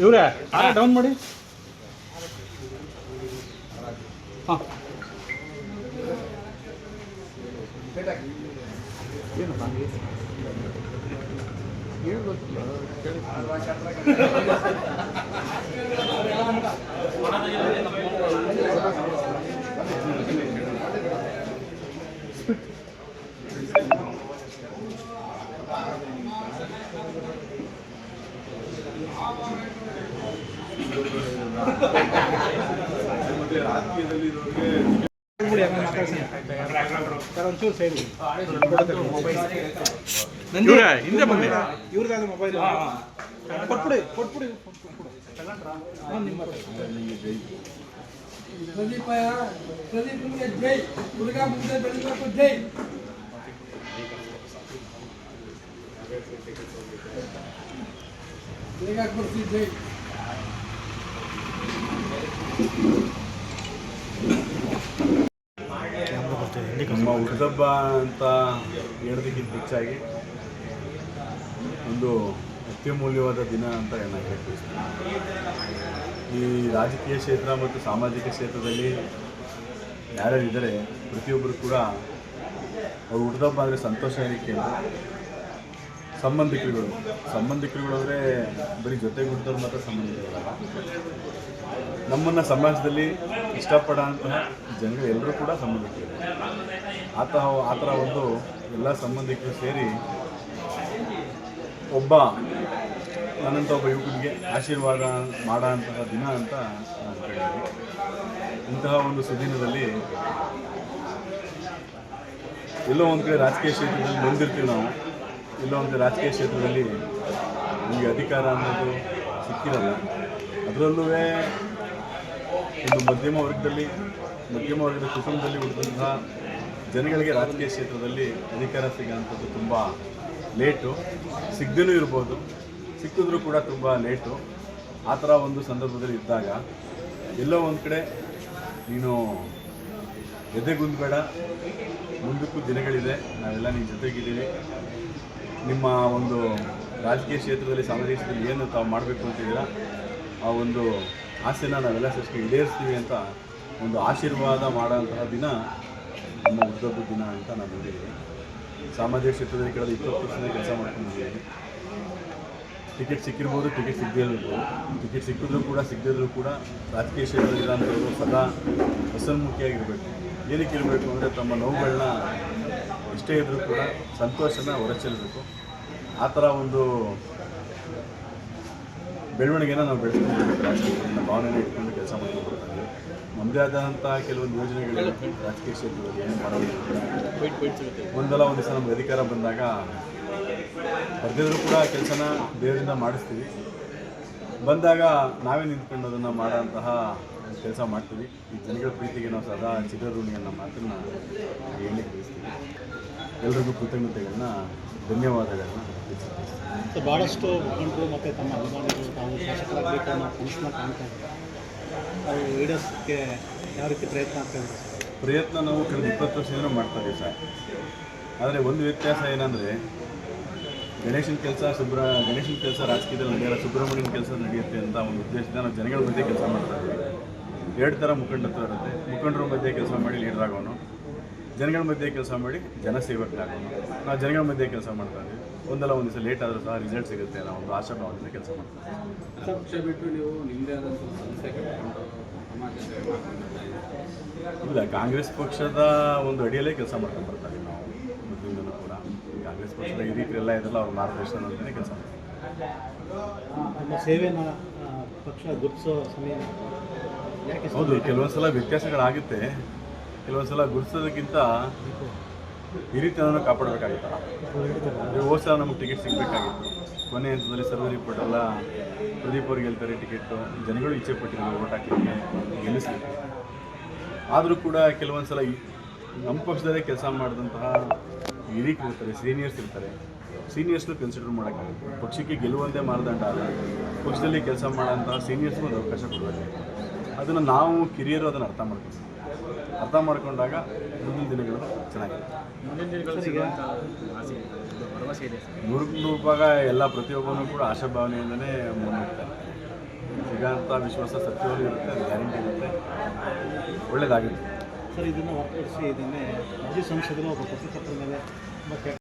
ಇವರೇ ಡೌನ್ ಮಾಡಿ. ಹಾಂ ಏನು ಗೊತ್ತಿಲ್ಲ ಒಂಚೂರು ಸೈಡ್ ಹಿಂದೆ ಬಂದಿ ಇವ್ರದ್ದು ಮೊಬೈಲ್ ಕೊಟ್ಬಿಡಿ ನಿಮ್ಮ ಪ್ರದೀಪ್ ನಿಮಗೆ ಜೈ ಹುಡುಗ ಮುಂದೆ ಬೆಳೀಬೇಕು ಜೈ. ಬೇಗ ಕೊಡ್ತೀವಿ ಜೈ. ನಮ್ಮ ಹುಟ್ಟುಹಬ್ಬ ಅಂತ ಹೇಳೋದಕ್ಕಿಂತ ಹೆಚ್ಚಾಗಿ ಒಂದು ಅತ್ಯಮೂಲ್ಯವಾದ ದಿನ ಅಂತ ನಾನು ಹೇಳ್ತೀನಿ. ಈ ರಾಜಕೀಯ ಕ್ಷೇತ್ರ ಮತ್ತು ಸಾಮಾಜಿಕ ಕ್ಷೇತ್ರದಲ್ಲಿ ಯಾರ್ಯಾರಿದ್ದಾರೆ ಪ್ರತಿಯೊಬ್ಬರು ಕೂಡ ಅವ್ರು ಹುಟ್ಟುಹಬ್ಬ ಅಂದರೆ ಸಂತೋಷ ಏನಕ್ಕೆ ಸಂಬಂಧಿಕರುಗಳು ಅಂದರೆ ಬರೀ ಜೊತೆಗೆ ಹುಟ್ಟಿದವ್ರು ಮಾತ್ರ ಸಂಬಂಧಿಕರಲ್ಲ. ನಮ್ಮನ್ನು ಸಮಾಜದಲ್ಲಿ ಇಷ್ಟಪಡೋಂತಹ ಜನಗಳು ಎಲ್ಲರೂ ಕೂಡ ಸಂಬಂಧಿಕರು. ಆ ಥರ ಒಂದು ಎಲ್ಲ ಸಂಬಂಧಿಕರು ಸೇರಿ ಒಬ್ಬ ನನ್ನಂಥ ಒಬ್ಬ ಯುವಕನಿಗೆ ಆಶೀರ್ವಾದ ಮಾಡೋಂತಹ ದಿನ ಅಂತ ನಾನು ಕೇಳಿದ್ದೀನಿ. ಇಂತಹ ಒಂದು ಸುದಿನದಲ್ಲಿ ಎಲ್ಲೋ ಒಂದು ಕಡೆ ರಾಜಕೀಯ ಕ್ಷೇತ್ರದಲ್ಲಿ ಬಂದಿರ್ತೀವಿ ನಾವು, ಎಲ್ಲೋ ಒಂದು ರಾಜಕೀಯ ಕ್ಷೇತ್ರದಲ್ಲಿ ನಮಗೆ ಅಧಿಕಾರ ಅನ್ನೋದು ಸಿಕ್ಕಿರಲ್ಲ. ಅದರಲ್ಲೂ ಒಂದು ಮಧ್ಯಮ ವರ್ಗದ ಕುಟುಂಬದಲ್ಲಿ ಹುಟ್ಟಿದಂತಹ ಜನಗಳಿಗೆ ರಾಜಕೀಯ ಕ್ಷೇತ್ರದಲ್ಲಿ ಅಧಿಕಾರ ಸಿಗೋಂಥದ್ದು ತುಂಬ ಲೇಟು, ಸಿಗದೇನೂ ಇರ್ಬೋದು, ಸಿಕ್ಕಿದ್ರೂ ಕೂಡ ತುಂಬ ಲೇಟು. ಆ ಥರ ಒಂದು ಸಂದರ್ಭದಲ್ಲಿ ಇದ್ದಾಗ ಎಲ್ಲೋ ಒಂದು ಕಡೆ ನೀನು ಎದೆಗುಂದಬೇಡ, ಮುಂದಕ್ಕೂ ದಿನಗಳಿದೆ, ನಾವೆಲ್ಲ ನಿಮ್ಮ ಜೊತೆಗಿದ್ದೀವಿ, ನಿಮ್ಮ ಒಂದು ರಾಜಕೀಯ ಕ್ಷೇತ್ರದಲ್ಲಿ ಸಾಮಾಜಿಕ ಕ್ಷೇತ್ರದಲ್ಲಿ ಏನು ತಾವು ಮಾಡಬೇಕು ಅಂತಿದ್ದೀರಾ ಆ ಒಂದು ಆಸೆನ ನಾವೆಲ್ಲ ಸೃಷ್ಟಿ ಈಡೇರಿಸ್ತೀವಿ ಅಂತ ಒಂದು ಆಶೀರ್ವಾದ ಮಾಡೋಂತಹ ದಿನ ನಮ್ಮ ಹುಟ್ಟುಹಬ್ಬದ ದಿನ ಅಂತ ನಾನು ನೋಡಿದ್ದೀನಿ. ಸಾಮಾಜಿಕ ಕ್ಷೇತ್ರದಲ್ಲಿ ಕಳೆದ 20 ವರ್ಷದಿಂದ ಕೆಲಸ ಮಾಡ್ಕೊಂಡಿದ್ದೀನಿ. ಟಿಕೆಟ್ ಸಿಕ್ಕಿರ್ಬೋದು, ಟಿಕೆಟ್ ಸಿಗದೇ ಇರ್ಬೋದು, ಟಿಕೆಟ್ ಸಿಕ್ಕಿದ್ರೂ ಕೂಡ ಸಿಗದಿದ್ರೂ ಕೂಡ ರಾಜಕೀಯ ಕ್ಷೇತ್ರದಲ್ಲಿರೋಂಥವ್ರು ಸದಾ ಹಸನ್ಮುಖಿಯಾಗಿರಬೇಕು. ಏನಕ್ಕೆ ಇರಬೇಕು ಅಂದರೆ ತಮ್ಮ ನೋವುಗಳನ್ನ ಎಷ್ಟೇ ಇದ್ದರೂ ಕೂಡ ಸಂತೋಷನ ಹೊರಚೆಲ್ಲಬೇಕು. ಆ ಥರ ಒಂದು ಬೆಳವಣಿಗೆನ ನಾವು ಬೆಳೆಸ್ಕೊಂಡಿರ್ಬೇಕು. ರಾಜಕೀಯ ಭಾವನೆನ ಇಟ್ಕೊಂಡು ಕೆಲಸ ಮಾಡ್ಕೊಂಡು ಬರ್ತಾಯಿದ್ದೀವಿ. ನಮ್ಮದೇ ಆದಂಥ ಕೆಲವೊಂದು ಯೋಜನೆಗಳು ರಾಜಕೀಯ ಕ್ಷೇತ್ರದಲ್ಲಿ ಏನು ಮಾಡೋದು ಒಂದಲ್ಲ ಒಂದು ದಿವಸ ನಮ್ಗೆ ಅಧಿಕಾರ ಬಂದಾಗ ಬರ್ದಿದ್ರು ಕೂಡ ಕೆಲಸನ ದೇವರಿಂದ ಮಾಡಿಸ್ತೀವಿ. ಬಂದಾಗ ನಾವೇ ನಿಂತ್ಕೊಂಡು ಅದನ್ನು ಮಾಡೋಂತಹ ಕೆಲಸ ಮಾಡ್ತೀವಿ. ಈ ಜನಗಳ ಪ್ರೀತಿಗೆ ನಾವು ಸದಾ ಚಿರಋಣಿ ಅನ್ನೋ ಮಾತನ್ನು ಹೇಳಲಿಕ್ಕೆ ಬಯಸ್ತೀವಿ. ಎಲ್ರಿಗೂ ಕೃತಜ್ಞತೆಗಳನ್ನ, ಧನ್ಯವಾದಗಳನ್ನ ತಿಳಿಸ್ತೀವಿ. ಭಾಳಷ್ಟು ಮುಖಂಡರು ಮತ್ತು ತಮ್ಮ ಅಭಿಮಾನಿಗಳು ತಾವು ಶಾಸಕರಾಗಬೇಕು ಅನ್ನೋ ಕನಸನ್ನ ಕಾಣ್ತಾ ಇದ್ದಾರೆ. ಅದು ಈಡೇರಿಸೋಕ್ಕೆ ಯಾವ ರೀತಿ ಪ್ರಯತ್ನ ಆಗ್ತಾಯಿದೆ? ಪ್ರಯತ್ನ ನಾವು ಕಳೆದ 20 ವರ್ಷದಿಂದ ಮಾಡ್ತಾ ಇದ್ದೀವಿ ಸರ್. ಆದರೆ ಒಂದು ವ್ಯತ್ಯಾಸ ಏನಂದರೆ ಗಣೇಶನ ಕೆಲಸ ರಾಜಕೀಯದಲ್ಲಿ ನಡೆಯಲ್ಲ, ಸುಬ್ರಹ್ಮಣ್ಯನ ಕೆಲಸ ನಡೆಯುತ್ತೆ ಅಂತ ಒಂದು ಉದ್ದೇಶದಿಂದ ನಾವು ಜನಗಳ ಮಧ್ಯೆ ಕೆಲಸ ಮಾಡ್ತಾ ಇದ್ದೀವಿ. 2 ಥರ ಮುಖಂಡತ್ವ ಇರುತ್ತೆ. ಮುಖಂಡರ ಮಧ್ಯೆ ಕೆಲಸ ಮಾಡಿ ಲೀಡರ್ ಆಗೋನು, ಜನಗಳ ಮಧ್ಯೆ ಕೆಲಸ ಮಾಡಿ ಜನಸೇವಕರಾಗೋನು. ನಾವು ಜನಗಳ ಮಧ್ಯೆ ಕೆಲಸ ಮಾಡ್ತಾ ಇದ್ದೀವಿ. ಒಂದಲ್ಲ ಒಂದು ದಿವಸ ಲೇಟ್ ಆದರೂ ಸಹ ರಿಸಲ್ಟ್ ಸಿಗುತ್ತೆ ಅನ್ನೋ ಒಂದು ಆಶಾಭಾವದಿಂದ ಕೆಲಸ ಮಾಡ್ತಾ ಇದ್ದೀವಿ. ಪಕ್ಷ ಬಿಟ್ಟು ನೀವು ನಿಮ್ಮದೇ ಆದಂಥ ಸಂಸ್ಥೆ ಕಟ್ಟಿಕೊಂಡು ಸಮಾಜ ಸೇವೆ ಇಲ್ಲ, ಕಾಂಗ್ರೆಸ್ ಪಕ್ಷದ ಒಂದು ಅಡಿಯಲ್ಲೇ ಕೆಲಸ ಮಾಡ್ಕೊಂಡು ಬರ್ತಾರೆ ನಾವು ಮೊದಲಿಂದಲೂ ಕೂಡ. ಕಾಂಗ್ರೆಸ್ ಪಕ್ಷದ ಹಿರಿಯರೆಲ್ಲ ಇದೆಲ್ಲ ಅವ್ರ ಮಾರ್ಗದರ್ಶನದಲ್ಲೇ ಕೆಲಸ ಮಾಡ್ತಾರೆ. ನಮ್ಮ ಸೇವೆನ ಪಕ್ಷ ಗುರುತಿಸೋ ಸಮಯ ಯಾಕೆ? ಹೌದು, ಕೆಲವೊಂದು ಸಲ ವ್ಯತ್ಯಾಸಗಳಾಗುತ್ತೆ. ಕೆಲವೊಂದು ಸಲ ಗುರುತಿಸೋದಕ್ಕಿಂತ ಹಿರಿತನವನ್ನು ಕಾಪಾಡಬೇಕಾಗಿತ್ತಲ್ಲ. ಹೋದ ಸಲ ನಮಗೆ ಟಿಕೆಟ್ ಸಿಗಬೇಕಾಗಿತ್ತು. ಕೊನೆ ಹಂತದಲ್ಲಿ ಸರ್ವೆ ರಿಪೋರ್ಟ್ ಎಲ್ಲ ಪ್ರದೀಪ್ ಅವ್ರಿಗೆ ಹೇಳ್ತಾರೆ ಟಿಕೆಟು, ಜನಗಳು ಇಚ್ಛೆ ಪಟ್ಟಿದ್ದಾರೆ ಓಟ್ ಹಾಕಲಿಕ್ಕೆ, ಗೆಲ್ಲಿಸಲಿಕ್ಕೆ. ಆದರೂ ಕೂಡ ಕೆಲವೊಂದು ಸಲ ನಮ್ಮ ಪಕ್ಷದಲ್ಲೇ ಕೆಲಸ ಮಾಡಿದಂತಹ ಹಿರಿಯರು ಇರ್ತಾರೆ, ಸೀನಿಯರ್ಸ್ ಇರ್ತಾರೆ. ಸೀನಿಯರ್ಸ್ನು ಕನ್ಸಿಡರ್ ಮಾಡೋಕ್ಕಾಗುತ್ತೆ. ಪಕ್ಷಕ್ಕೆ ಗೆಲ್ಲುವಂತೆ ಮಾನದಂಡ ಅಲ್ಲ, ಪಕ್ಷದಲ್ಲಿ ಕೆಲಸ ಮಾಡೋಂತಹ ಸೀನಿಯರ್ಸ್ಗೂ ಒಂದು ಅವಕಾಶ ಕೊಡಬೇಕು. ಅದನ್ನು ನಾವು ಕಿರಿಯರು ಅದನ್ನು ಅರ್ಥ ಮಾಡ್ತೀವಿ. ಅರ್ಥ ಮಾಡಿಕೊಂಡಾಗ ಮುಂದಿನ ದಿನಗಳು ಚೆನ್ನಾಗಿರುತ್ತೆ. ಮುಂದಿನ ದಿನಗಳು ಸಿಗುವಂಥ ಆಸೆ ಇದೆ, ಭರವಸೆ ಇದೆ ಸರ್. 100% ಭಾಗ ಎಲ್ಲ ಪ್ರತಿಯೊಬ್ಬನೂ ಕೂಡ ಆಶಾಭಾವನೆಯಿಂದಲೇ ಮುನ್ನಡೆತಾರೆ. ಸಿಗೋಂಥ ವಿಶ್ವಾಸ ಸತ್ಯವಾಗೂ ಇರುತ್ತೆ, ಅದು ಗ್ಯಾರಂಟಿ ಇರುತ್ತೆ, ಒಳ್ಳೆಯದಾಗುತ್ತೆ. ಸರ್ ಇದನ್ನು ಹೊರತುಪಡಿಸಿ ಇದನ್ನೇ ಮಾಜಿ ಸಂಸದರು ಒಬ್ಬ ಪತ್ರಕರ್ತರ ಮೇಲೆ ತುಂಬ